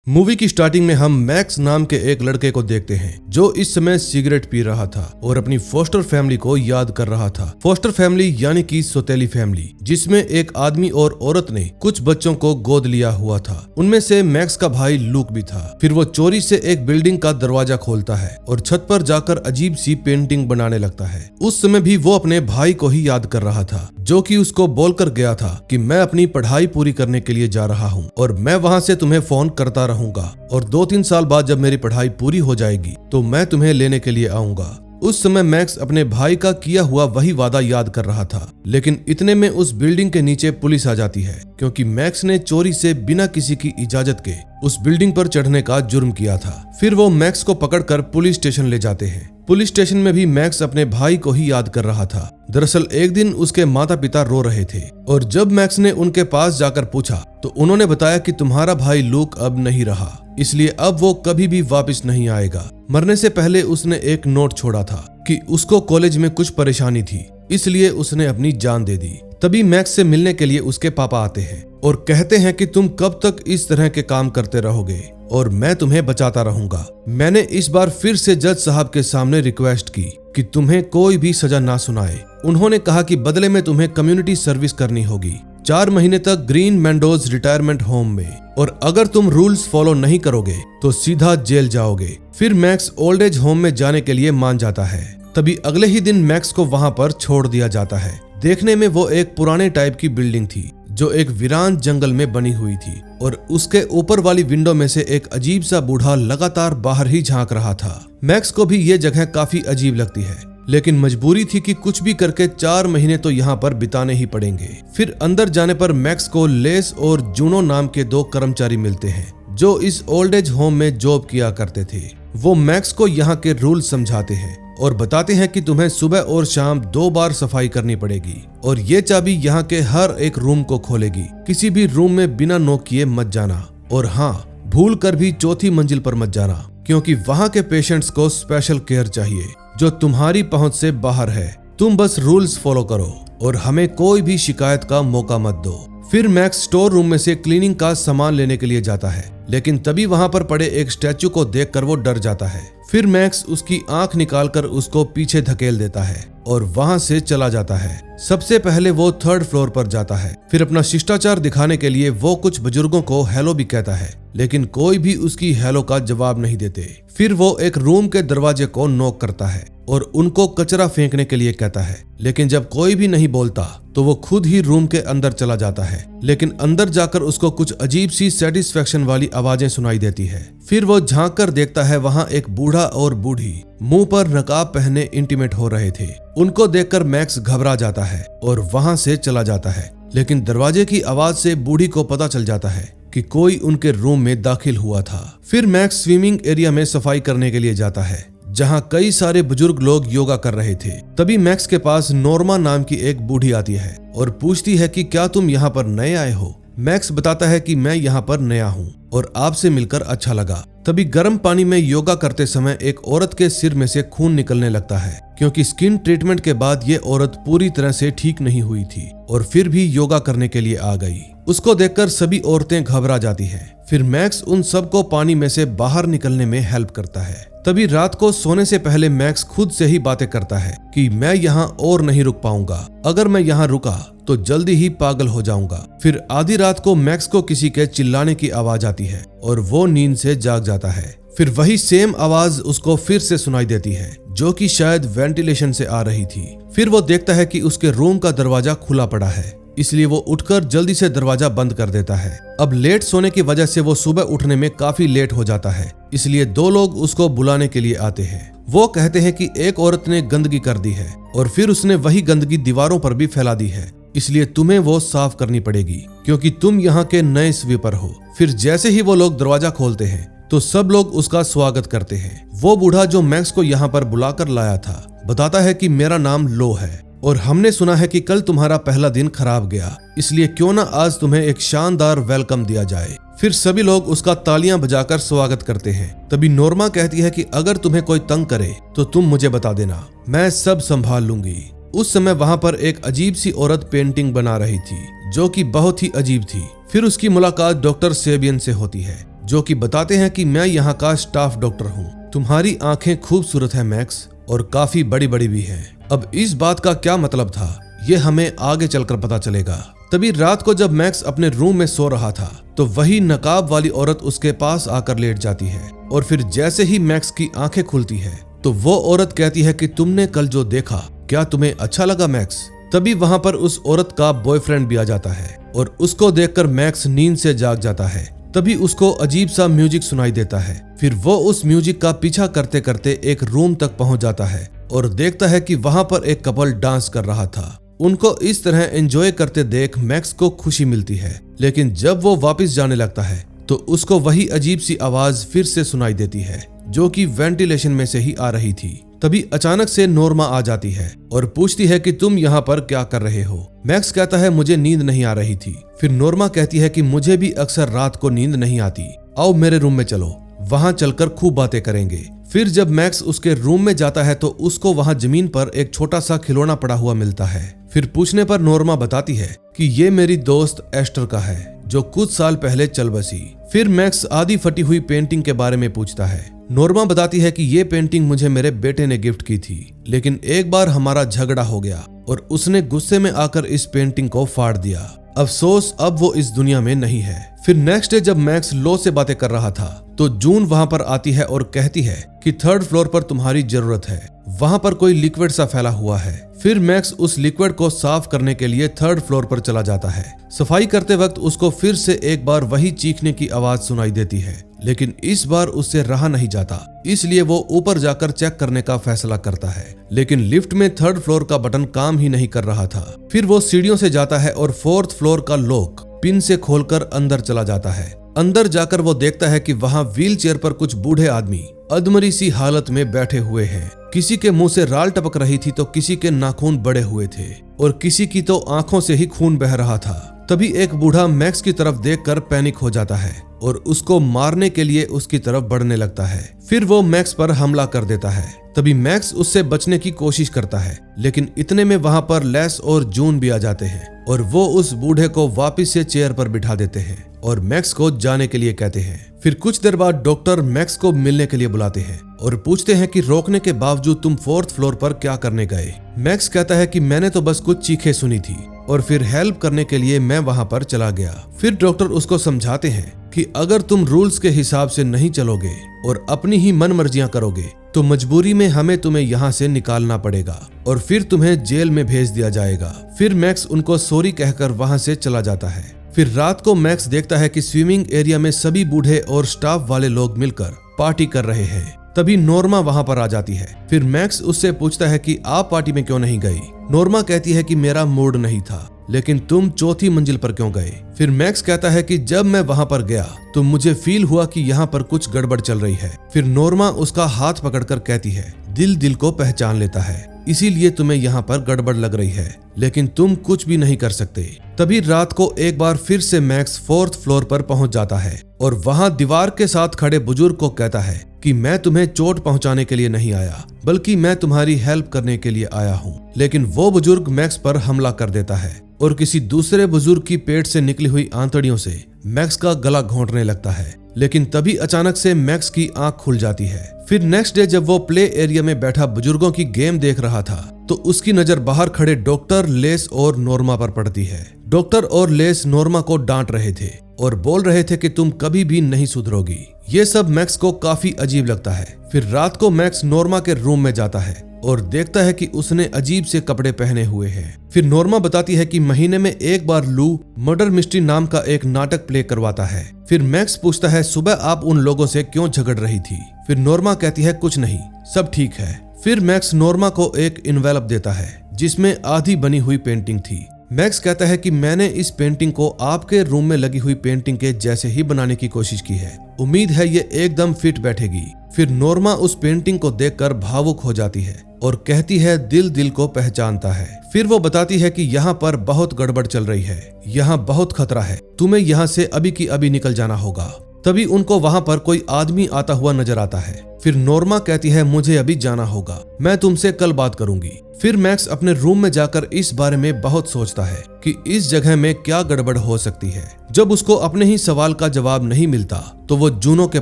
Movie की starting में हम मैक्स नाम के एक लड़के को देखते हैं जो इस समय सिगरेट पी रहा था और अपनी फोस्टर फैमिली को याद कर रहा था। फोस्टर फैमिली यानी कि सौतेली फैमिली, जिसमें एक आदमी और औरत ने कुछ बच्चों को गोद लिया हुआ था। उनमें से मैक्स का भाई लूक भी था। फिर वो चोरी से एक बिल्डिंग का दरवाजा खोलता है और छत पर जाकर अजीब सी पेंटिंग बनाने लगता है। उस समय भी वो अपने भाई को ही याद कर रहा था जो कि उसको बोलकर गया था कि मैं अपनी पढ़ाई पूरी करने के लिए जा रहा हूँ और मैं वहाँ से तुम्हें फोन करता रहूंगा और 2-3 साल बाद जब मेरी पढ़ाई पूरी हो जाएगी तो मैं तुम्हें लेने के लिए आऊंगा। उस समय मैक्स अपने भाई का किया हुआ वही वादा याद कर रहा था, लेकिन इतने में उस बिल्डिंग के नीचे पुलिस आ जाती है क्योंकि मैक्स ने चोरी से बिना किसी की इजाजत के उस बिल्डिंग पर चढ़ने का जुर्म किया था। फिर वो मैक्स को पकड़कर पुलिस स्टेशन ले जाते हैं। पुलिस स्टेशन में भी मैक्स अपने भाई को ही याद कर रहा था। दरअसल एक दिन उसके माता पिता रो रहे थे और जब मैक्स ने उनके पास जाकर पूछा तो उन्होंने बताया कि तुम्हारा भाई लूक अब नहीं रहा, इसलिए अब वो कभी भी वापस नहीं आएगा। मरने से पहले उसने एक नोट छोड़ा था कि उसको कॉलेज में कुछ परेशानी थी, इसलिए उसने अपनी जान दे दी। तभी मैक्स से मिलने के लिए उसके पापा आते हैं और कहते हैं कि तुम कब तक इस तरह के काम करते रहोगे और मैं तुम्हें बचाता रहूंगा। मैंने इस बार फिर से जज साहब के सामने रिक्वेस्ट की कि तुम्हें कोई भी सजा ना सुनाए। उन्होंने कहा कि बदले में तुम्हें कम्युनिटी सर्विस करनी होगी 4 महीने तक ग्रीन मैंडोज रिटायरमेंट होम में, और अगर तुम रूल्स फॉलो नहीं करोगे तो सीधा जेल जाओगे। फिर मैक्स ओल्ड एज होम में जाने के लिए मान जाता है। तभी अगले ही दिन मैक्स को वहां पर छोड़ दिया जाता है। देखने में वो एक पुराने टाइप की बिल्डिंग थी जो एक वीरान जंगल में बनी हुई थी और उसके ऊपर वाली विंडो में से एक अजीब सा बूढ़ा लगातार बाहर ही झांक रहा था। मैक्स को भी ये जगह काफी अजीब लगती है, लेकिन मजबूरी थी कि कुछ भी करके 4 महीने तो यहाँ पर बिताने ही पड़ेंगे। फिर अंदर जाने पर मैक्स को लेस और जूनो नाम के 2 कर्मचारी मिलते हैं जो इस ओल्ड एज होम में जॉब किया करते थे। वो मैक्स को यहाँ के रूल समझाते हैं और बताते हैं कि तुम्हें सुबह और शाम 2 बार सफाई करनी पड़ेगी और ये चाबी यहाँ के हर एक रूम को खोलेगी। किसी भी रूम में बिना नॉक किए मत जाना और हाँ, भूल कर भी 4थी मंजिल पर मत जाना क्योंकि वहाँ के पेशेंट्स को स्पेशल केयर चाहिए जो तुम्हारी पहुंच से बाहर है। तुम बस रूल्स फॉलो करो और हमें कोई भी शिकायत का मौका मत दो। फिर मैक्स स्टोर रूम में से क्लीनिंग का सामान लेने के लिए जाता है, लेकिन तभी वहां पर पड़े एक स्टैचू को देखकर वो डर जाता है। फिर मैक्स उसकी आंख निकालकर उसको पीछे धकेल देता है और वहां से चला जाता है। सबसे पहले वो 3rd फ्लोर पर जाता है। फिर अपना शिष्टाचार दिखाने के लिए वो कुछ बुजुर्गों को हेलो भी कहता है, लेकिन कोई भी उसकी हेलो का जवाब नहीं देते। फिर वो एक रूम के दरवाजे को नॉक करता है और उनको कचरा फेंकने के लिए कहता है, लेकिन जब कोई भी नहीं बोलता तो वो खुद ही रूम के अंदर चला जाता है। लेकिन अंदर जाकर उसको कुछ अजीब सी सेटिस्फेक्शन वाली आवाजें सुनाई देती है। फिर वो झांक कर देखता है वहाँ एक बूढ़ा और बूढ़ी मुंह पर नकाब पहने इंटीमेट हो रहे थे। उनको देखकर मैक्स घबरा जाता है और वहाँ से चला जाता है, लेकिन दरवाजे की आवाज से बूढ़ी को पता चल जाता है कि कोई उनके रूम में दाखिल हुआ था। फिर मैक्स स्विमिंग एरिया में सफाई करने के लिए जाता है जहां कई सारे बुजुर्ग लोग योगा कर रहे थे। तभी मैक्स के पास नॉर्मा नाम की एक बूढ़ी आती है और पूछती है कि क्या तुम यहाँ पर नए आए हो। मैक्स बताता है कि मैं यहाँ पर नया हूँ और आपसे मिलकर अच्छा लगा। तभी गर्म पानी में योगा करते समय एक औरत के सिर में से खून निकलने लगता है क्योंकि स्किन ट्रीटमेंट के बाद ये औरत पूरी तरह से ठीक नहीं हुई थी और फिर भी योगा करने के लिए आ गई। उसको देखकर सभी औरतें घबरा जाती हैं। फिर मैक्स उन सबको पानी में से बाहर निकलने में हेल्प करता है। तभी रात को सोने से पहले मैक्स खुद से ही बातें करता है कि मैं यहाँ और नहीं रुक पाऊंगा, अगर मैं यहाँ रुका तो जल्दी ही पागल हो जाऊंगा। फिर आधी रात को मैक्स को किसी के चिल्लाने की आवाज आती है और वो नींद से जाग जाता है। फिर वही सेम आवाज उसको फिर से सुनाई देती है जो कि शायद वेंटिलेशन से आ रही थी। फिर वो देखता है कि उसके रूम का दरवाजा खुला पड़ा है, इसलिए वो उठकर जल्दी से दरवाजा बंद कर देता है। अब लेट सोने की वजह से वो सुबह उठने में काफी लेट हो जाता है, इसलिए 2 लोग उसको बुलाने के लिए आते हैं। वो कहते हैं कि एक औरत ने गंदगी कर दी है और फिर उसने वही गंदगी दीवारों पर भी फैला दी है, इसलिए तुम्हें वो साफ करनी पड़ेगी क्योंकि तुम यहाँ के नए स्वीपर हो। फिर जैसे ही वो लोग दरवाजा खोलते हैं तो सब लोग उसका स्वागत करते हैं। वो बूढ़ा जो मैक्स को यहाँ पर बुलाकर लाया था बताता है कि मेरा नाम लो है और हमने सुना है कि कल तुम्हारा पहला दिन खराब गया, इसलिए क्यों ना आज तुम्हें एक शानदार वेलकम दिया जाए। फिर सभी लोग उसका तालियां बजाकर स्वागत करते हैं। तभी नॉर्मा कहती है कि अगर तुम्हें कोई तंग करे तो तुम मुझे बता देना, मैं सब संभाल लूंगी। उस समय वहां पर एक अजीब सी औरत पेंटिंग बना रही थी जो कि बहुत ही अजीब थी। फिर उसकी मुलाकात डॉक्टर सेबियन से होती है जो कि बताते हैं कि मैं यहाँ का स्टाफ डॉक्टर हूँ। तुम्हारी आंखें खूबसूरत है मैक्स, और काफी बड़ी बड़ी भी हैं। अब इस बात का क्या मतलब था, ये हमें आगे चलकर पता चलेगा। तभी रात को जब मैक्स अपने रूम में सो रहा था तो वही नकाब वाली औरत उसके पास आकर लेट जाती है, और फिर जैसे ही मैक्स की आंखें खुलती है तो वो औरत कहती है कि तुमने कल जो देखा क्या तुम्हें अच्छा लगा मैक्स। तभी वहां पर उस औरत का बॉयफ्रेंड भी आ जाता है और उसको देखकर मैक्स नींद से जाग जाता है। तभी उसको अजीब सा म्यूजिक सुनाई देता है। फिर वो उस म्यूजिक का पीछा करते करते एक रूम तक पहुंच जाता है और देखता है कि वहां पर एक कपल डांस कर रहा था। उनको इस तरह एंजॉय करते देख मैक्स को खुशी मिलती है, लेकिन जब वो वापस जाने लगता है तो उसको वही अजीब सी आवाज फिर से सुनाई देती है, जो कि वेंटिलेशन में से ही आ रही थी। तभी अचानक से नोर्मा आ जाती है और पूछती है कि तुम यहाँ पर क्या कर रहे हो। मैक्स कहता है मुझे नींद नहीं आ रही थी। फिर नोर्मा कहती है कि मुझे भी अक्सर रात को नींद नहीं आती, आओ मेरे रूम में चलो, वहां चलकर खूब बातें करेंगे। फिर जब मैक्स उसके रूम में जाता है तो उसको वहां जमीन पर एक छोटा सा खिलौना पड़ा हुआ मिलता है। फिर पूछने पर नोर्मा बताती है कि ये मेरी दोस्त एस्टर का है, जो कुछ साल पहले चल बसी। फिर मैक्स आधी फटी हुई पेंटिंग के बारे में पूछता है। नोर्मा बताती है कि ये पेंटिंग मुझे मेरे बेटे ने गिफ्ट की थी, लेकिन एक बार हमारा झगड़ा हो गया और उसने गुस्से में आकर इस पेंटिंग को फाड़ दिया। अफसोस अब वो इस दुनिया में नहीं है। फिर नेक्स्ट डे जब मैक्स लो से बातें कर रहा था तो जून वहां पर आती है और कहती है कि 3rd फ्लोर पर तुम्हारी जरूरत है, वहां पर कोई लिक्विड सा फैला हुआ है। फिर मैक्स उस लिक्विड को साफ करने के लिए 3rd फ्लोर पर चला जाता है। सफाई करते वक्त उसको फिर से एक बार वही चीखने की आवाज सुनाई देती है, लेकिन इस बार उससे रहा नहीं जाता, इसलिए वो ऊपर जाकर चेक करने का फैसला करता है। लेकिन लिफ्ट में 3rd फ्लोर का बटन काम ही नहीं कर रहा था। फिर वो सीढ़ियों से जाता है और 4th फ्लोर का लॉक पिन से खोलकर अंदर चला जाता है। अंदर जाकर वो देखता है कि वहां व्हील चेयर पर कुछ बूढ़े आदमी अधमरी सी हालत में बैठे हुए हैं। किसी के मुंह से राल टपक रही थी तो किसी के नाखून बड़े हुए थे और किसी की तो आंखों से ही खून बह रहा था। तभी एक बूढ़ा मैक्स की तरफ देखकर पैनिक हो जाता है और उसको मारने के लिए उसकी तरफ बढ़ने लगता है। फिर वो मैक्स पर हमला कर देता है। तभी मैक्स उससे बचने की कोशिश करता है, लेकिन इतने में वहां पर लेस और जून भी आ जाते हैं और वो उस बूढ़े को वापस से चेयर पर बिठा देते हैं और मैक्स को जाने के लिए कहते हैं। फिर कुछ देर बाद डॉक्टर मैक्स को मिलने के लिए बुलाते हैं और पूछते हैं कि रोकने के बावजूद तुम 4th फ्लोर पर क्या करने गए। मैक्स कहता है कि मैंने तो बस कुछ चीखें सुनी थी और फिर हेल्प करने के लिए मैं वहां पर चला गया। फिर डॉक्टर उसको समझाते हैं कि अगर तुम रूल्स के हिसाब से नहीं चलोगे और अपनी ही मन मर्जियां करोगे तो मजबूरी में हमें तुम्हें यहाँ से निकालना पड़ेगा और फिर तुम्हें जेल में भेज दिया जाएगा। फिर मैक्स उनको सॉरी कहकर वहां से चला जाता है। फिर रात को मैक्स देखता है कि स्विमिंग एरिया में सभी बूढ़े और स्टाफ वाले लोग मिलकर पार्टी कर रहे हैं। तभी नोर्मा वहां पर आ जाती है। फिर मैक्स उससे पूछता है कि आप पार्टी में क्यों नहीं गई। नोर्मा कहती है कि मेरा मूड नहीं था, लेकिन तुम 4थी मंजिल पर क्यों गए। फिर मैक्स कहता है कि जब मैं वहां पर गया तो मुझे फील हुआ कि यहाँ पर कुछ गड़बड़ चल रही है। फिर नोर्मा उसका हाथ पकड़कर कहती है दिल दिल को पहचान लेता है, इसीलिए तुम्हें यहाँ पर गड़बड़ लग रही है, लेकिन तुम कुछ भी नहीं कर सकते। तभी रात को एक बार फिर से मैक्स 4th फ्लोर पर पहुंच जाता है और वहां दीवार के साथ खड़े बुजुर्ग को कहता है कि मैं तुम्हें चोट पहुंचाने के लिए नहीं आया, बल्कि मैं तुम्हारी हेल्प करने के लिए आया हूँ। लेकिन वो बुजुर्ग मैक्स पर हमला कर देता है और किसी दूसरे बुजुर्ग की पेट से निकली हुई आंतड़ियों से मैक्स का गला घोंटने लगता है। लेकिन तभी अचानक से मैक्स की आंख खुल जाती है। फिर नेक्स्ट डे जब वो प्ले एरिया में बैठा बुजुर्गों की गेम देख रहा था तो उसकी नजर बाहर खड़े डॉक्टर, लेस और नोर्मा पर पड़ती है। डॉक्टर और लेस नोर्मा को डांट रहे थे और बोल रहे थे कि तुम कभी भी नहीं सुधरोगी। ये सब मैक्स को काफी अजीब लगता है। फिर रात को मैक्स नोर्मा के रूम में जाता है और देखता है कि उसने अजीब से कपड़े पहने हुए हैं। फिर नोर्मा बताती है कि महीने में एक बार लू मर्डर मिस्ट्री नाम का एक नाटक प्ले करवाता है। फिर मैक्स पूछता है सुबह आप उन लोगों से क्यों झगड़ रही थी। फिर नोर्मा कहती है कुछ नहीं, सब ठीक है। फिर मैक्स नोर्मा को एक इन्वेलप देता है जिसमें आधी बनी हुई पेंटिंग थी। मैक्स कहता है कि मैंने इस पेंटिंग को आपके रूम में लगी हुई पेंटिंग के जैसे ही बनाने की कोशिश की है, उम्मीद है ये एकदम फिट बैठेगी। फिर नोर्मा उस पेंटिंग को देखकर भावुक हो जाती है और कहती है दिल दिल को पहचानता है। फिर वो बताती है कि यहाँ पर बहुत गड़बड़ चल रही है, यहाँ बहुत खतरा है, तुम्हें यहाँ से अभी की अभी निकल जाना होगा। तभी उनको वहां पर कोई आदमी आता हुआ नजर आता है। फिर नॉर्मा कहती है मुझे अभी जाना होगा, मैं तुमसे कल बात करूंगी। फिर मैक्स अपने रूम में जाकर इस बारे में बहुत सोचता है कि इस जगह में क्या गड़बड़ हो सकती है। जब उसको अपने ही सवाल का जवाब नहीं मिलता तो वो जूनो के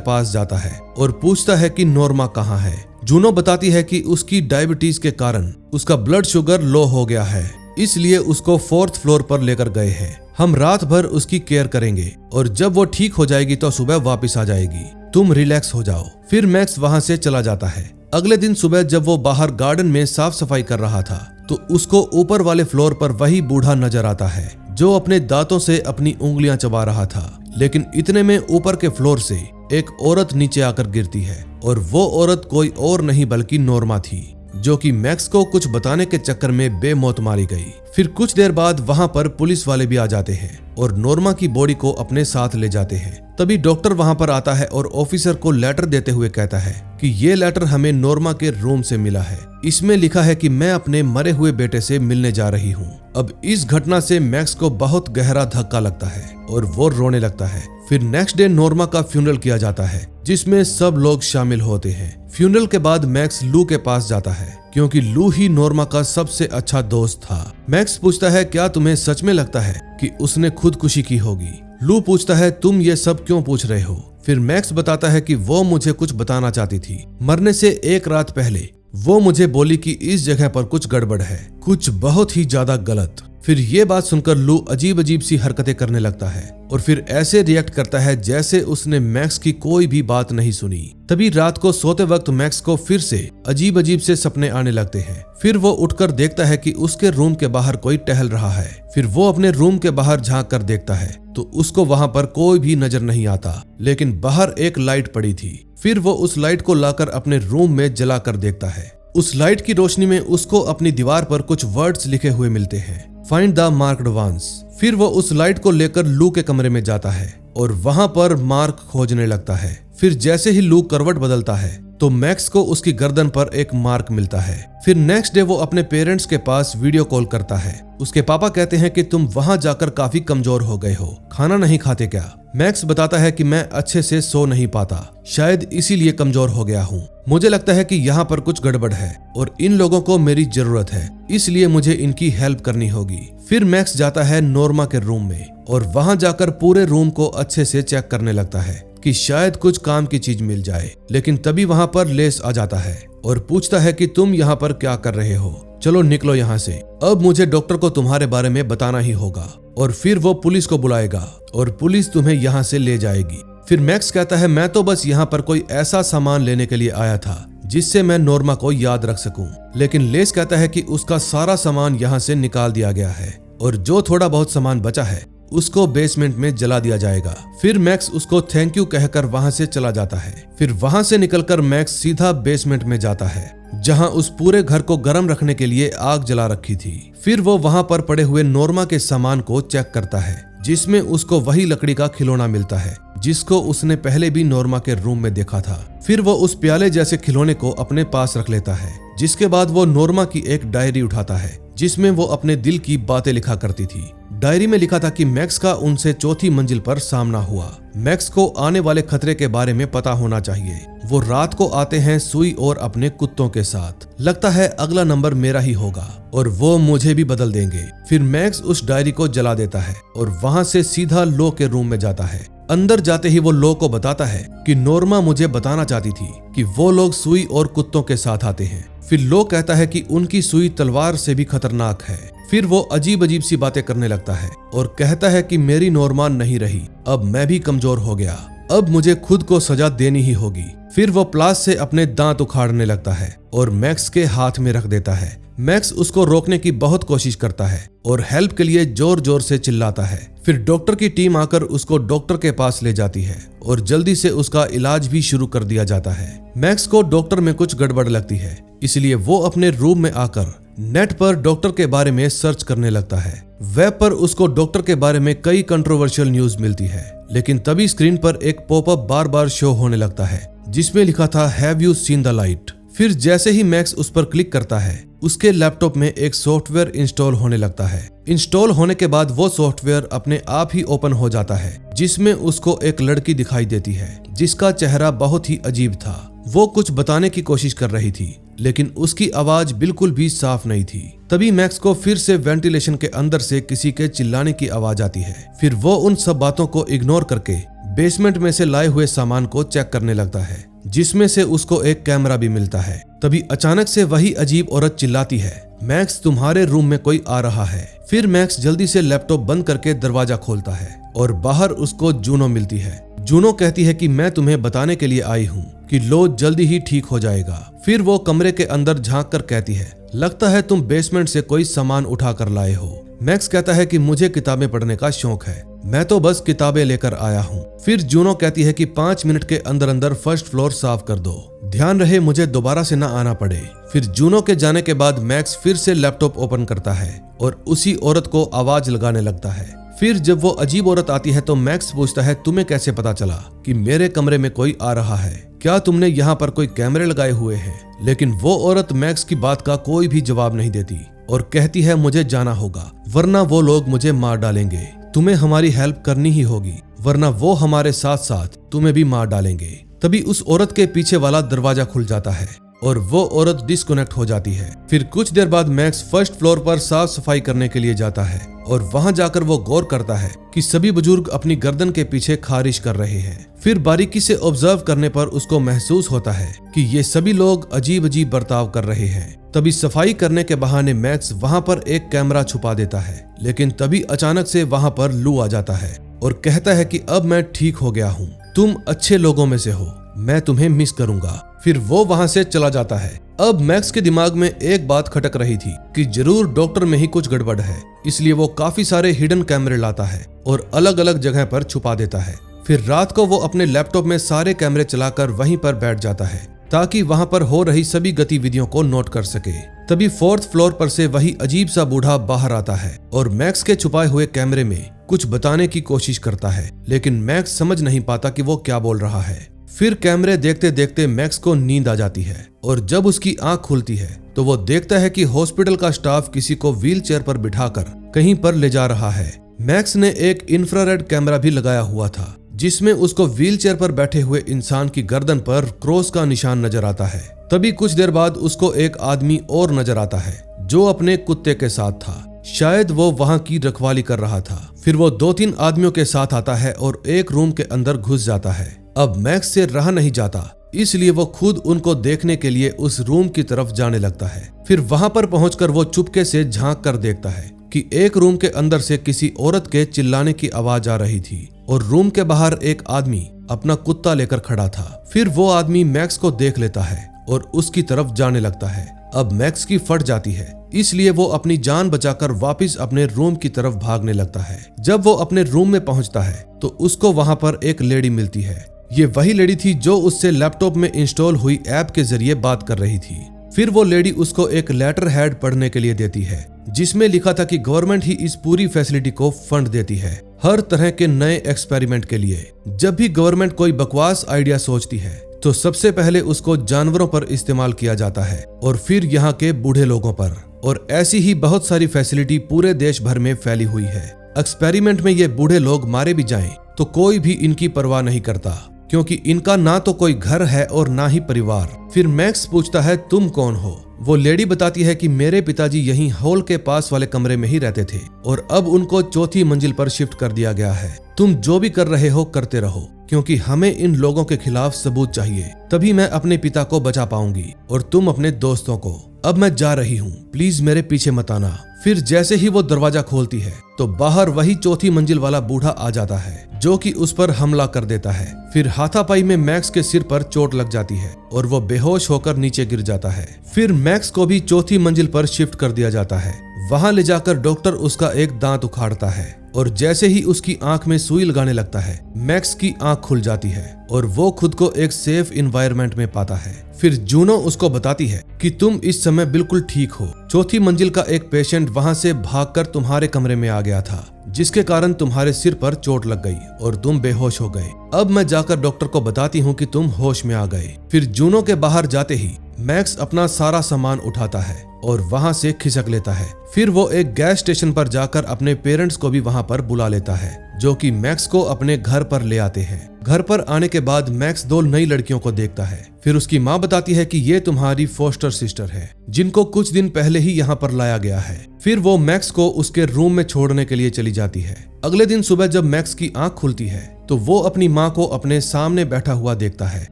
पास जाता है और पूछता है कि नॉर्मा कहाँ है। जूनो बताती है कि उसकी डायबिटीज के कारण उसका ब्लड शुगर लो हो गया है, इसलिए उसको 4th फ्लोर पर लेकर गए हैं। हम रात भर उसकी केयर करेंगे और जब वो ठीक हो जाएगी तो सुबह वापस आ जाएगी, तुम रिलैक्स हो जाओ। फिर मैक्स वहां से चला जाता है। अगले दिन सुबह जब वो बाहर गार्डन में साफ सफाई कर रहा था तो उसको ऊपर वाले फ्लोर पर वही बूढ़ा नजर आता है जो अपने दांतों से अपनी उंगलियां चबा रहा था। लेकिन इतने में ऊपर के फ्लोर से एक औरत नीचे आकर गिरती है और वो औरत कोई और नहीं बल्कि नॉर्मा थी, जो कि मैक्स को कुछ बताने के चक्कर में बेमौत मारी गई। फिर कुछ देर बाद वहां पर पुलिस वाले भी आ जाते हैं और नॉर्मा की बॉडी को अपने साथ ले जाते हैं। तभी डॉक्टर वहां पर आता है और ऑफिसर को लेटर देते हुए कहता है कि ये लेटर हमें नॉर्मा के रूम से मिला है। इसमें लिखा है कि मैं अपने मरे हुए बेटे से मिलने जा रही हूँ। अब इस घटना से मैक्स को बहुत गहरा धक्का लगता है और वो रोने लगता है। फिर नेक्स्ट डे नॉर्मा का फ्यूनरल किया जाता है जिसमें सब लोग शामिल होते हैं। फ्यूनरल के बाद मैक्स लू के पास जाता है क्योंकि लू ही नॉर्मा का सबसे अच्छा दोस्त था। मैक्स पूछता है क्या तुम्हें सच में लगता है कि उसने खुदकुशी की होगी? लू पूछता है तुम ये सब क्यों पूछ रहे हो? फिर मैक्स बताता है कि वो मुझे कुछ बताना चाहती थी। मरने से एक रात पहले वो मुझे बोली कि इस जगह पर कुछ गड़बड़ है, कुछ बहुत ही ज्यादा गलत। फिर ये बात सुनकर लू अजीब अजीब सी हरकतें करने लगता है और फिर ऐसे रिएक्ट करता है जैसे उसने मैक्स की कोई भी बात नहीं सुनी। तभी रात को सोते वक्त मैक्स को फिर से अजीब अजीब से सपने आने लगते हैं। फिर वो उठकर देखता है कि उसके रूम के बाहर कोई टहल रहा है। फिर वो अपने रूम के बाहर झांक कर देखता है तो उसको वहां पर कोई भी नजर नहीं आता, लेकिन बाहर एक लाइट पड़ी थी। फिर वो उस लाइट को लाकर अपने रूम में जला कर देखता है। उस लाइट की रोशनी में उसको अपनी दीवार पर कुछ वर्ड्स लिखे हुए मिलते हैं, फाइंड द मार्क्ड वंस। फिर वो उस लाइट को लेकर लू के कमरे में जाता है और वहां पर मार्क खोजने लगता है। फिर जैसे ही लू करवट बदलता है तो मैक्स को उसकी गर्दन पर एक मार्क मिलता है। फिर नेक्स्ट डे वो अपने पेरेंट्स के पास वीडियो कॉल करता है। उसके पापा कहते हैं कि तुम वहां जाकर काफी कमजोर हो गए हो, खाना नहीं खाते क्या? मैक्स बताता है कि मैं अच्छे से सो नहीं पाता, शायद इसीलिए कमजोर हो गया हूँ। मुझे लगता है कि यहाँ पर कुछ गड़बड़ है और इन लोगों को मेरी जरूरत है, इसलिए मुझे इनकी हेल्प करनी होगी। फिर मैक्स जाता है नॉर्मा के रूम में और वहां जाकर पूरे रूम को अच्छे से चेक करने लगता है कि शायद कुछ काम की चीज मिल जाए। लेकिन तभी वहां पर लेस आ जाता है और पूछता है कि तुम यहाँ पर क्या कर रहे हो, चलो निकलो यहाँ से, अब मुझे डॉक्टर को तुम्हारे बारे में बताना ही होगा। और फिर वो पुलिस को बुलाएगा और पुलिस तुम्हें यहाँ से ले जाएगी। फिर मैक्स कहता है मैं तो बस यहाँ पर कोई ऐसा सामान लेने के लिए आया था जिससे मैं नॉर्मा को याद रख सकूं। लेकिन लेस कहता है कि उसका सारा सामान यहाँ से निकाल दिया गया है और जो थोड़ा बहुत सामान बचा है उसको बेसमेंट में जला दिया जाएगा। फिर मैक्स उसको थैंक यू कहकर वहां से चला जाता है। फिर वहां से निकलकर मैक्स सीधा बेसमेंट में जाता है जहां उस पूरे घर को गर्म रखने के लिए आग जला रखी थी। फिर वो वहां पर पड़े हुए नॉर्मा के सामान को चेक करता है जिसमें उसको वही लकड़ी का खिलौना मिलता है जिसको उसने पहले भी नॉर्मा के रूम में देखा था। फिर वो उस प्याले जैसे खिलौने को अपने पास रख लेता है, जिसके बाद वो नॉर्मा की एक डायरी उठाता है जिसमें वो अपने दिल की बातें लिखा करती थी। डायरी में लिखा था कि मैक्स का उनसे 4थी मंजिल पर सामना हुआ। मैक्स को आने वाले खतरे के बारे में पता होना चाहिए। वो रात को आते हैं सुई और अपने कुत्तों के साथ। लगता है अगला नंबर मेरा ही होगा और वो मुझे भी बदल देंगे। फिर मैक्स उस डायरी को जला देता है और वहां से सीधा लो के रूम में जाता है। अंदर जाते ही वो लो को बताता है कि नॉर्मा मुझे बताना चाहती थी कि वो लोग सुई और कुत्तों के साथ आते हैं। फिर लो कहता है कि उनकी सुई तलवार से भी खतरनाक है। फिर वो अजीब अजीब सी बातें करने लगता है और कहता है कि मेरी नॉर्मा नहीं रही, अब मैं भी कमजोर हो गया, अब मुझे खुद को सजा देनी ही होगी। फिर वो प्लास से अपने दांत उखाड़ने लगता है और मैक्स के हाथ में रख देता है। मैक्स उसको रोकने की बहुत कोशिश करता है और हेल्प के लिए जोर जोर से चिल्लाता है। फिर डॉक्टर की टीम आकर उसको डॉक्टर के पास ले जाती है और जल्दी से उसका इलाज भी शुरू कर दिया जाता है। मैक्स को डॉक्टर में कुछ गड़बड़ लगती है, इसलिए वो अपने रूम में आकर नेट पर डॉक्टर के बारे में सर्च करने लगता है। वेब पर उसको डॉक्टर के बारे में कई कंट्रोवर्शियल न्यूज मिलती है, लेकिन तभी स्क्रीन पर एक पॉपअप बार बार शो होने लगता है जिसमें लिखा था have you seen the light. फिर जैसे ही मैक्स उस पर क्लिक करता है उसके लैपटॉप में एक सॉफ्टवेयर इंस्टॉल होने लगता है। इंस्टॉल होने के बाद वो सॉफ्टवेयर अपने आप ही ओपन हो जाता है, जिसमें उसको एक लड़की दिखाई देती है जिसका चेहरा बहुत ही अजीब था। वो कुछ बताने की कोशिश कर रही थी, लेकिन उसकी आवाज बिल्कुल भी साफ नहीं थी। तभी मैक्स को फिर से वेंटिलेशन के अंदर से किसी के चिल्लाने की आवाज आती है। फिर वो उन सब बातों को इग्नोर करके बेसमेंट में से लाए हुए सामान को चेक करने लगता है, जिसमें से उसको एक कैमरा भी मिलता है। तभी अचानक से वही अजीब औरत चिल्लाती है, मैक्स तुम्हारे रूम में कोई आ रहा है। फिर मैक्स जल्दी से लैपटॉप बंद करके दरवाजा खोलता है और बाहर उसको जूनो मिलती है। जूनो कहती है कि मैं तुम्हें बताने के लिए आई हूँ कि लो जल्दी ही ठीक हो जाएगा। फिर वो कमरे के अंदर झांक कर कहती है, लगता है तुम बेसमेंट से कोई सामान उठा कर लाए हो। मैक्स कहता है कि मुझे किताबें पढ़ने का शौक है, मैं तो बस किताबें लेकर आया हूँ। फिर जूनो कहती है कि 5 मिनट के अंदर अंदर फर्स्ट फ्लोर साफ कर दो, ध्यान रहे मुझे दोबारा से ना आना पड़े। फिर जूनो के जाने के बाद मैक्स फिर से लैपटॉप ओपन करता है और उसी औरत को आवाज लगाने लगता है। फिर जब वो अजीब औरत आती है तो मैक्स पूछता है, तुम्हें कैसे पता चला कि मेरे कमरे में कोई आ रहा है? क्या तुमने यहाँ पर कोई कैमरे लगाए हुए हैं? लेकिन वो औरत मैक्स की बात का कोई भी जवाब नहीं देती और कहती है, मुझे जाना होगा वरना वो लोग मुझे मार डालेंगे। तुम्हें हमारी हेल्प करनी ही होगी वरना वो हमारे साथ साथ तुम्हें भी मार डालेंगे। तभी उस औरत के पीछे वाला दरवाजा खुल जाता है और वो औरत डिस्कनेक्ट हो जाती है। फिर कुछ देर बाद मैक्स फर्स्ट फ्लोर पर साफ सफाई करने के लिए जाता है और वहां जाकर वो गौर करता है कि सभी बुजुर्ग अपनी गर्दन के पीछे खारिश कर रहे हैं। फिर बारीकी से ऑब्जर्व करने पर उसको महसूस होता है कि ये सभी लोग अजीब अजीब बर्ताव कर रहे हैं। तभी सफाई करने के बहाने मैक्स वहां पर एक कैमरा छुपा देता है, लेकिन तभी अचानक से वहां पर लू आ जाता है और कहता है कि अब मैं ठीक हो गया हूँ, तुम अच्छे लोगों में से हो, मैं तुम्हें मिस करूंगा। फिर वो वहां से चला जाता है। अब मैक्स के दिमाग में एक बात खटक रही थी कि जरूर डॉक्टर में ही कुछ गड़बड़ है, इसलिए वो काफी सारे हिडन कैमरे लाता है और अलग अलग जगह पर छुपा देता है। फिर रात को वो अपने लैपटॉप में सारे कैमरे चलाकर वहीं पर बैठ जाता है ताकि वहां पर हो रही सभी गतिविधियों को नोट कर सके। तभी 4th फ्लोर पर से वही अजीब सा बूढ़ा बाहर आता है और मैक्स के छुपाए हुए कैमरे में कुछ बताने की कोशिश करता है, लेकिन मैक्स समझ नहीं पाता कि वो क्या बोल रहा है। फिर कैमरे देखते देखते मैक्स को नींद आ जाती है और जब उसकी आंख खुलती है तो वो देखता है कि हॉस्पिटल का स्टाफ किसी को व्हील चेयर पर बिठाकर कहीं पर ले जा रहा है। मैक्स ने एक इंफ्रारेड कैमरा भी लगाया हुआ था जिसमें उसको व्हील चेयर पर बैठे हुए इंसान की गर्दन पर क्रॉस का निशान नजर आता है। तभी कुछ देर बाद उसको एक आदमी और नजर आता है जो अपने कुत्ते के साथ था, शायद वो वहां की रखवाली कर रहा था। फिर वो 2-3 आदमियों के साथ आता है और एक रूम के अंदर घुस जाता है। अब मैक्स से रहा नहीं जाता, इसलिए वो खुद उनको देखने के लिए उस रूम की तरफ जाने लगता है। फिर वहां पर पहुंचकर वो चुपके से झांक कर देखता है कि एक रूम के अंदर से किसी औरत के चिल्लाने की आवाज आ रही थी और रूम के बाहर एक आदमी अपना कुत्ता लेकर खड़ा था। फिर वो आदमी मैक्स को देख लेता है और उसकी तरफ जाने लगता है। अब मैक्स की फट जाती है, इसलिए वो अपनी जान बचाकर वापस अपने रूम की तरफ भागने लगता है। जब वो अपने रूम में पहुंचता है तो उसको वहां पर एक लेडी मिलती है। ये वही लेडी थी जो उससे लैपटॉप में इंस्टॉल हुई ऐप के जरिए बात कर रही थी। फिर वो लेडी उसको एक लेटर हेड पढ़ने के लिए देती है जिसमें लिखा था कि गवर्नमेंट ही इस पूरी फैसिलिटी को फंड देती है हर तरह के नए एक्सपेरिमेंट के लिए। जब भी गवर्नमेंट कोई बकवास आइडिया सोचती है तो सबसे पहले उसको जानवरों पर इस्तेमाल किया जाता है और फिर यहाँ के बूढ़े लोगों पर, और ऐसी ही बहुत सारी फैसिलिटी पूरे देश भर में फैली हुई है। एक्सपेरिमेंट में ये बूढ़े लोग मारे भी जाएं तो कोई भी इनकी परवाह नहीं करता, क्योंकि इनका ना तो कोई घर है और ना ही परिवार। फिर मैक्स पूछता है, तुम कौन हो? वो लेडी बताती है कि मेरे पिताजी यहीं हॉल के पास वाले कमरे में ही रहते थे और अब उनको 4थी मंजिल पर शिफ्ट कर दिया गया है। तुम जो भी कर रहे हो करते रहो, क्योंकि हमें इन लोगों के खिलाफ सबूत चाहिए, तभी मैं अपने पिता को बचा पाऊंगी और तुम अपने दोस्तों को। अब मैं जा रही हूँ, प्लीज मेरे पीछे मत आना। फिर जैसे ही वो दरवाजा खोलती है तो बाहर वही 4थी मंजिल वाला बूढ़ा आ जाता है जो कि उस पर हमला कर देता है। फिर हाथापाई में मैक्स के सिर पर चोट लग जाती है और वो बेहोश होकर नीचे गिर जाता है। फिर मैक्स को भी 4थी मंजिल पर शिफ्ट कर दिया जाता है। वहां ले जाकर डॉक्टर उसका एक दांत उखाड़ता है और जैसे ही उसकी आंख में सुई लगाने लगता है मैक्स की आंख खुल जाती है और वो खुद को एक सेफ इन्वायरमेंट में पाता है। फिर जूनो उसको बताती है कि तुम इस समय बिल्कुल ठीक हो। 4थी मंजिल का एक पेशेंट वहां से भागकर तुम्हारे कमरे में आ गया था जिसके कारण तुम्हारे सिर पर चोट लग गई और तुम बेहोश हो गए। अब मैं जाकर डॉक्टर को बताती हूँ कि तुम होश में आ गए। फिर जूनो के बाहर जाते ही मैक्स अपना सारा सामान उठाता है और वहां से खिसक लेता है। फिर वो एक गैस स्टेशन पर जाकर अपने पेरेंट्स को भी वहां पर बुला लेता है, जो कि मैक्स को अपने घर पर ले आते हैं। घर पर आने के बाद मैक्स 2 नई लड़कियों को देखता है। फिर उसकी माँ बताती है कि ये तुम्हारी फोस्टर सिस्टर है, जिनको कुछ दिन पहले ही यहाँ पर लाया गया है। फिर वो मैक्स को उसके रूम में छोड़ने के लिए चली जाती है। अगले दिन सुबह जब मैक्स की आंख खुलती है तो वो अपनी माँ को अपने सामने बैठा हुआ देखता है।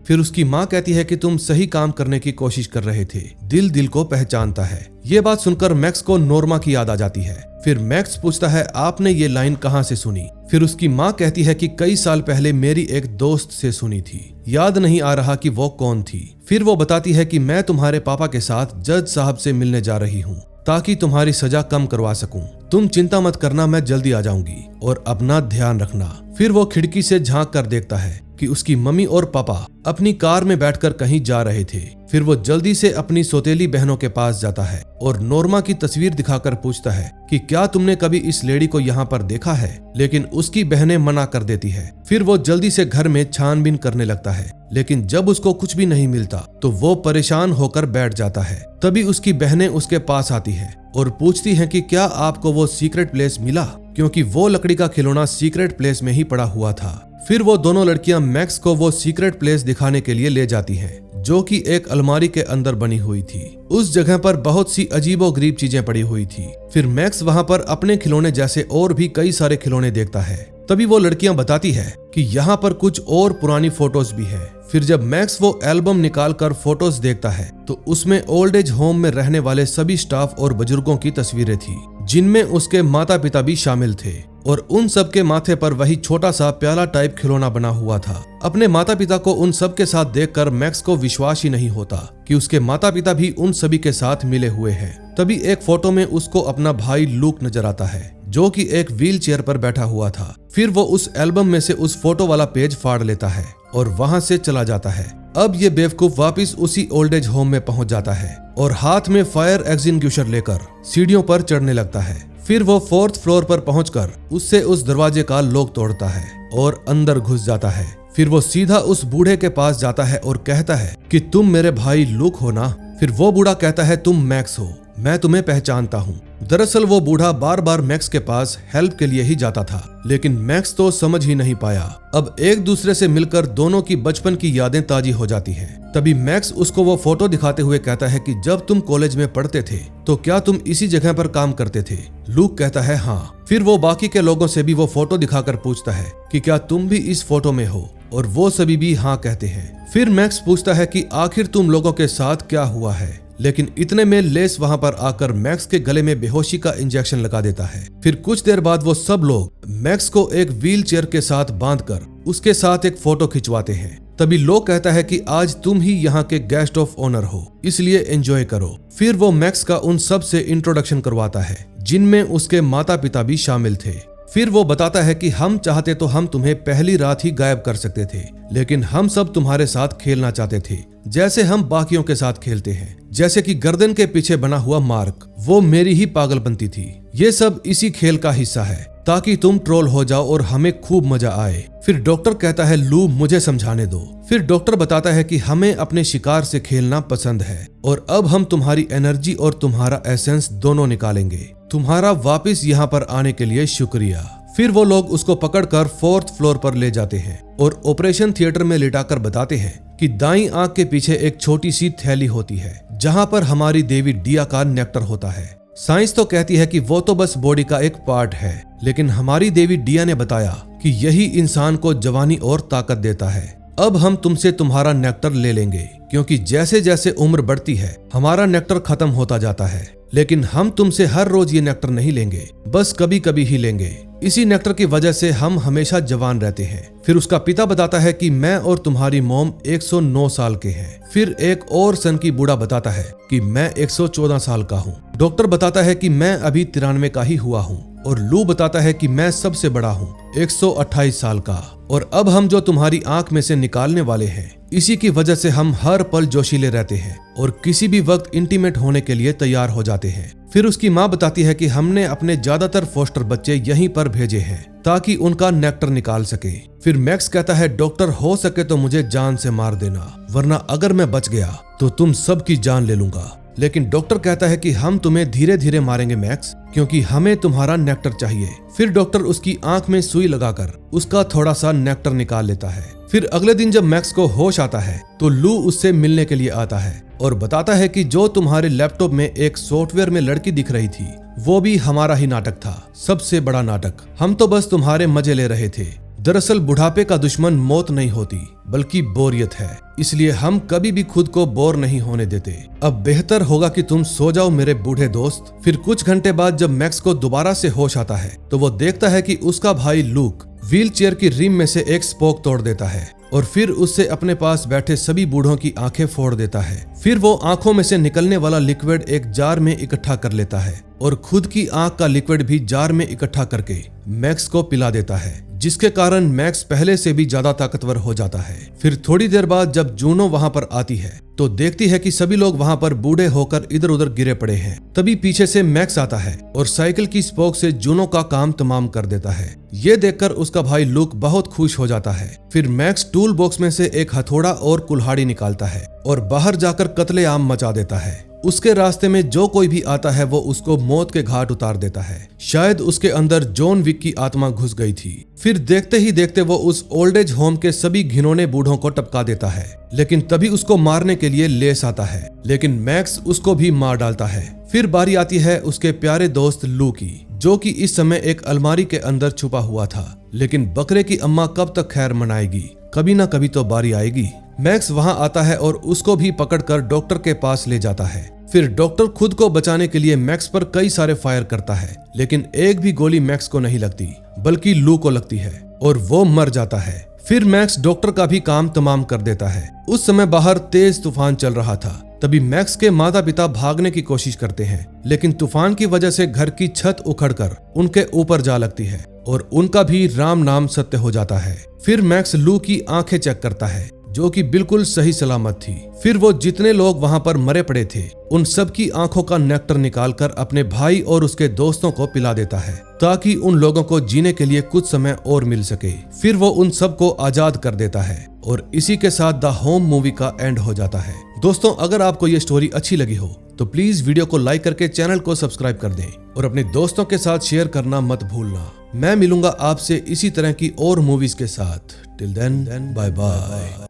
फिर उसकी माँ कहती है कि तुम सही काम करने की कोशिश कर रहे थे, दिल दिल को पहचानता है। ये बात सुनकर मैक्स को नोर्मा की याद आ जाती है। फिर मैक्स पूछता है, आपने ये लाइन कहाँ से सुनी? फिर उसकी माँ कहती है कि कई साल पहले मेरी एक दोस्त से सुनी थी, याद नहीं आ रहा कि वो कौन थी। फिर वो बताती है कि मैं तुम्हारे पापा के साथ जज साहब से मिलने जा रही हूँ ताकि तुम्हारी सजा कम करवा सकूं। तुम चिंता मत करना, मैं जल्दी आ जाऊंगी और अपना ध्यान रखना। फिर वो खिड़की से झांक कर देखता है कि उसकी मम्मी और पापा अपनी कार में बैठकर कहीं जा रहे थे। फिर वो जल्दी से अपनी सौतेली बहनों के पास जाता है और नोर्मा की तस्वीर दिखाकर पूछता है कि क्या तुमने कभी इस लेडी को यहाँ पर देखा है? लेकिन उसकी बहनें मना कर देती है। फिर वो जल्दी से घर में छानबीन करने लगता है, लेकिन जब उसको कुछ भी नहीं मिलता तो वो परेशान होकर बैठ जाता है। तभी उसकी बहनें उसके पास आती है और पूछती हैं कि क्या आपको वो सीक्रेट प्लेस मिला, क्योंकि वो लकड़ी का खिलौना सीक्रेट प्लेस में ही पड़ा हुआ था। फिर वो दोनों लड़कियां मैक्स को वो सीक्रेट प्लेस दिखाने के लिए ले जाती हैं, जो कि एक अलमारी के अंदर बनी हुई थी। उस जगह पर बहुत सी अजीबोगरीब चीजें पड़ी हुई थी। फिर मैक्स वहां पर अपने खिलौने जैसे और भी कई सारे खिलौने देखता है। तभी वो लड़कियां बताती है कि यहाँ पर कुछ और पुरानी फोटोज भी है। फिर जब मैक्स वो एल्बम निकाल कर फोटोज देखता है तो उसमें ओल्ड एज होम में रहने वाले सभी स्टाफ और बुजुर्गों की तस्वीरें थी, जिनमें उसके माता पिता भी शामिल थे और उन सब के माथे पर वही छोटा सा प्याला टाइप खिलौना बना हुआ था। अपने माता पिता को उन सब के साथ देखकर मैक्स को विश्वास ही नहीं होता कि उसके माता पिता भी उन सभी के साथ मिले हुए हैं। तभी एक फोटो में उसको अपना भाई लूक नजर आता है, जो कि एक व्हील चेयर पर बैठा हुआ था। फिर वो उस एल्बम में से उस फोटो वाला पेज फाड़ लेता है और वहां से चला जाता है। अब ये बेवकूफ वापिस उसी ओल्ड एज होम में पहुंच जाता है और हाथ में फायर एक्सटिंग्विशर लेकर सीढ़ियों पर चढ़ने लगता है। फिर वो 4th फ्लोर पर पहुंचकर उससे उस दरवाजे का लॉक तोड़ता है और अंदर घुस जाता है। फिर वो सीधा उस बूढ़े के पास जाता है और कहता है कि तुम मेरे भाई लूक हो ना? फिर वो बूढ़ा कहता है तुम मैक्स हो, मैं तुम्हें पहचानता हूँ। दरअसल वो बूढ़ा बार बार मैक्स के पास हेल्प के लिए ही जाता था, लेकिन मैक्स तो समझ ही नहीं पाया। अब एक दूसरे से मिलकर दोनों की बचपन की यादें ताजी हो जाती हैं। तभी मैक्स उसको वो फोटो दिखाते हुए कहता है कि जब तुम कॉलेज में पढ़ते थे तो क्या तुम इसी जगह पर काम करते थे? लूक कहता है हाँ। फिर वो बाकी के लोगों से भी वो फोटो दिखाकर पूछता है कि क्या तुम भी इस फोटो में हो, और वो सभी भी हाँ कहते हैं। फिर मैक्स पूछता है कि आखिर तुम लोगों के साथ क्या हुआ है, लेकिन इतने में लेस वहां पर आकर मैक्स के गले में बेहोशी का इंजेक्शन लगा देता है। फिर कुछ देर बाद वो सब लोग मैक्स को एक व्हील चेयर के साथ बांधकर उसके साथ एक फोटो खिंचवाते हैं। तभी लोग कहता है कि आज तुम ही यहाँ के गेस्ट ऑफ ऑनर हो, इसलिए एंजॉय करो। फिर वो मैक्स का उन सब से इंट्रोडक्शन करवाता है, जिनमें उसके माता पिता भी शामिल थे। फिर वो बताता है कि हम चाहते तो हम तुम्हें पहली रात ही गायब कर सकते थे, लेकिन हम सब तुम्हारे साथ खेलना चाहते थे, जैसे हम बाकियों के साथ खेलते हैं। जैसे कि गर्दन के पीछे बना हुआ मार्क, वो मेरी ही पागलपंती थी। ये सब इसी खेल का हिस्सा है, ताकि तुम ट्रोल हो जाओ और हमें खूब मजा आए। फिर डॉक्टर कहता है लू मुझे समझाने दो। फिर डॉक्टर बताता है कि हमें अपने शिकार से खेलना पसंद है और अब हम तुम्हारी एनर्जी और तुम्हारा एसेंस दोनों निकालेंगे। तुम्हारा वापस यहाँ पर आने के लिए शुक्रिया। फिर वो लोग उसको पकड़कर 4th फ्लोर पर ले जाते हैं और ऑपरेशन थिएटर में लिटाकर बताते हैं कि दाईं आंख के पीछे एक छोटी सी थैली होती है, जहाँ पर हमारी देवी डिया का नेक्टर होता है। साइंस तो कहती है कि वो तो बस बॉडी का एक पार्ट है, लेकिन हमारी देवी डिया ने बताया कि यही इंसान को जवानी और ताकत देता है। अब हम तुमसे तुम्हारा नेक्टर ले लेंगे, क्योंकि जैसे जैसे उम्र बढ़ती है हमारा नेक्टर खत्म होता जाता है, लेकिन हम तुमसे हर रोज ये नेक्टर नहीं लेंगे, बस कभी कभी ही लेंगे। इसी नेक्टर की वजह से हम हमेशा जवान रहते हैं। फिर उसका पिता बताता है कि मैं और तुम्हारी मॉम 109 साल के हैं। फिर एक और सन की बूढ़ा बताता है कि मैं 114 साल का हूँ। डॉक्टर बताता है कि मैं अभी 93 का ही हुआ हूँ, और लू बताता है कि मैं सबसे बड़ा हूँ, 128 साल का। और अब हम जो तुम्हारी आंख में से निकालने वाले हैं, इसी की वजह से हम हर पल जोशीले रहते हैं और किसी भी वक्त इंटीमेट होने के लिए तैयार हो जाते हैं। फिर उसकी माँ बताती है कि हमने अपने ज्यादातर फोस्टर बच्चे यहीं पर भेजे हैं ताकि उनका नेक्टर निकाल सके। फिर मैक्स कहता है डॉक्टर हो सके तो मुझे जान से मार देना, वरना अगर मैं बच गया तो तुम सबकी जान ले लूंगा। लेकिन डॉक्टर कहता है कि हम तुम्हें धीरे धीरे मारेंगे मैक्स, क्योंकि हमें तुम्हारा नेक्टर चाहिए। फिर डॉक्टर उसकी आंख में सुई लगाकर उसका थोड़ा सा नेक्टर निकाल लेता है। फिर अगले दिन जब मैक्स को होश आता है तो लू उससे मिलने के लिए आता है और बताता है कि जो तुम्हारे लैपटॉप में एक सॉफ्टवेयर में लड़की दिख रही थी वो भी हमारा ही नाटक था, सबसे बड़ा नाटक। हम तो बस तुम्हारे मजे ले रहे थे। दरअसल बुढ़ापे का दुश्मन मौत नहीं होती बल्कि बोरियत है, इसलिए हम कभी भी खुद को बोर नहीं होने देते। अब बेहतर होगा कि तुम सो जाओ मेरे बूढ़े दोस्त। फिर कुछ घंटे बाद जब मैक्स को दोबारा से होश आता है तो वो देखता है कि उसका भाई लूक व्हील चेयर की रिम में से एक स्पोक तोड़ देता है और फिर उससे अपने पास बैठे सभी बूढ़ों की आंखें फोड़ देता है। फिर वो आंखों में से निकलने वाला लिक्विड एक जार में इकट्ठा कर लेता है और खुद की आंख का लिक्विड भी जार में इकट्ठा करके मैक्स को पिला देता है, जिसके कारण मैक्स पहले से भी ज्यादा ताकतवर हो जाता है। फिर थोड़ी देर बाद जब जूनो वहां पर आती है तो देखती है कि सभी लोग वहां पर बूढ़े होकर इधर उधर गिरे पड़े हैं। तभी पीछे से मैक्स आता है और साइकिल की स्पोक से जूनो का काम तमाम कर देता है। ये देखकर उसका भाई लूक बहुत खुश हो जाता है। फिर मैक्स टूल बॉक्स में से एक हथौड़ा और कुल्हाड़ी निकालता है और बाहर जाकर कत्लेआम मचा देता है। उसके रास्ते में जो कोई भी आता है वो उसको मौत के घाट उतार देता है। शायद उसके अंदर जॉन विक की आत्मा घुस गई थी। फिर देखते ही देखते वो उस ओल्ड एज होम के सभी घिनौने बूढ़ों को टपका देता है। लेकिन तभी उसको मारने के लिए लेस आता है, लेकिन मैक्स उसको भी मार डालता है। फिर बारी आती है उसके प्यारे दोस्त लू की, जो कि इस समय एक अलमारी के अंदर छुपा हुआ था। लेकिन बकरे की अम्मा कब तक खैर मनाएगी, कभी ना कभी तो बारी आएगी। मैक्स वहां आता है और उसको भी पकड़कर डॉक्टर के पास ले जाता है। फिर डॉक्टर खुद को बचाने के लिए मैक्स पर कई सारे फायर करता है, लेकिन एक भी गोली मैक्स को नहीं लगती बल्कि लू को लगती है और वो मर जाता है। फिर मैक्स डॉक्टर का भी काम तमाम कर देता है। उस समय बाहर तेज तूफान चल रहा था। तभी मैक्स के माता पिता भागने की कोशिश करते हैं, लेकिन तूफान की वजह से घर की छत उखड़कर उनके ऊपर जा लगती है और उनका भी राम नाम सत्य हो जाता है। फिर मैक्स लू की आंखें चेक करता है, जो कि बिल्कुल सही सलामत थी। फिर वो जितने लोग वहां पर मरे पड़े थे उन सब की आंखों का नेक्टर निकालकर अपने भाई और उसके दोस्तों को पिला देता है, ताकि उन लोगों को जीने के लिए कुछ समय और मिल सके। फिर वो उन सबको आजाद कर देता है और इसी के साथ द होम मूवी का एंड हो जाता है। दोस्तों, अगर आपको ये स्टोरी अच्छी लगी हो तो प्लीज वीडियो को लाइक करके चैनल को सब्सक्राइब कर दें और अपने दोस्तों के साथ शेयर करना मत भूलना। मैं मिलूंगा आपसे इसी तरह की और मूवीज के साथ। Till then, bye bye.